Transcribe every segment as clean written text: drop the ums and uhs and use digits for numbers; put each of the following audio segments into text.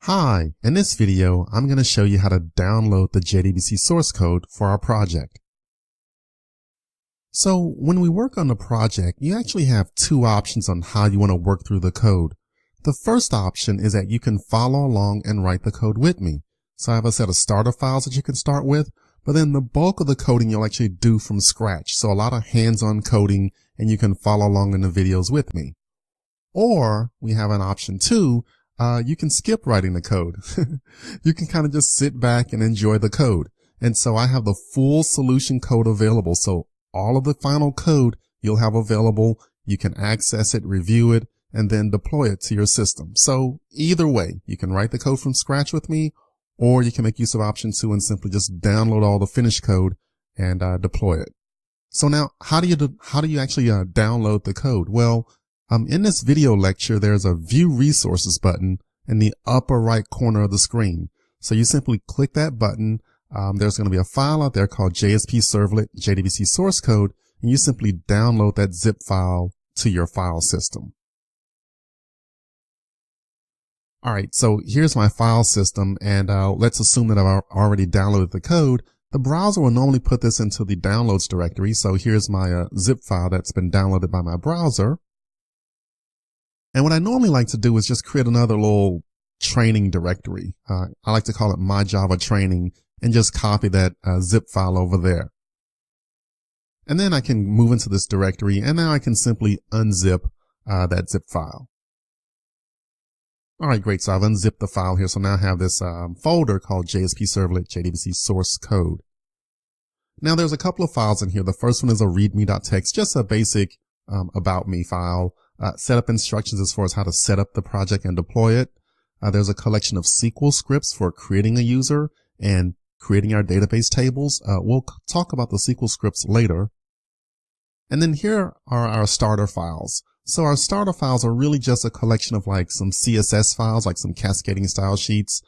Hi, in this video, I'm going to show you how to download the Jdbc source code for our project. So when we work on the project, you actually have two options on how you want to work through the code. The first option is that you can follow along and write the code with me. So I have a set of starter files that you can start with, but then the bulk of the coding you'll actually do from scratch. So a lot of hands-on coding, and you can follow along in the videos with me. Or we have an option two. You can skip writing the code. You can kind of just sit back and enjoy the code. And so I have the full solution code available. So all of the final code you'll have available. You can access it, review it, and then deploy it to your system. So either way, you can write the code from scratch with me, or you can make use of option two and simply just download all the finished code and deploy it. So now, how do you actually download the code? Well, in this video lecture, there's a View Resources button in the upper right corner of the screen. So you simply click that button. There's going to be a file out there called JSP Servlet Jdbc source code, and you simply download that zip file to your file system. All right, so here's my file system, and let's assume that I've already downloaded the code. The browser will normally put this into the downloads directory. So here's my zip file that's been downloaded by my browser. And what I normally like to do is just create another little training directory. I like to call it My Java Training, and just copy that zip file over there. And then I can move into this directory, and now I can simply unzip that zip file. All right, great. So I've unzipped the file here. So now I have this folder called JSP Servlet Jdbc source code. Now there's a couple of files in here. The first one is a readme.txt, just a basic about me file. Setup instructions as far as how to set up the project and deploy it. There's a collection of SQL scripts for creating a user and creating our database tables. We'll talk about the SQL scripts later. And then here are our starter files. So our starter files are really just a collection of like some CSS files, like some cascading style sheets.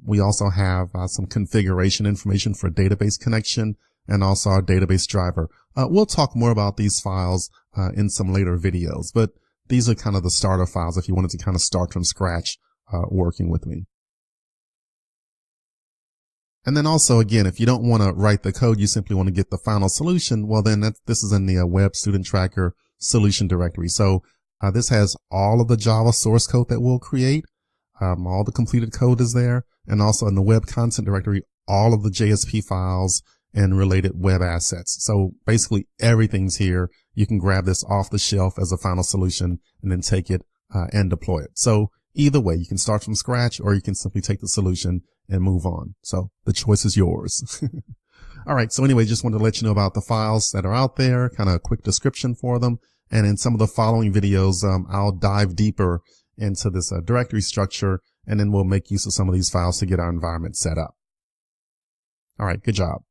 We also have some configuration information for database connection and also our database driver. We'll talk more about these files in some later videos, but these are kind of the starter files if you wanted to kind of start from scratch working with me. And then also, again, if you don't want to write the code, you simply want to get the final solution, well then this is in the Web Student Tracker solution directory. So this has all of the Java source code that we'll create. All the completed code is there, and also in the web content directory, all of the JSP files and related web assets. So basically everything's here. You can grab this off the shelf as a final solution and then take it and deploy it. So either way, you can start from scratch, or you can simply take the solution and move on. So the choice is yours. All right. So anyway, just wanted to let you know about the files that are out there, kind of a quick description for them. And in some of the following videos, I'll dive deeper into this directory structure, and then we'll make use of some of these files to get our environment set up. All right. Good job.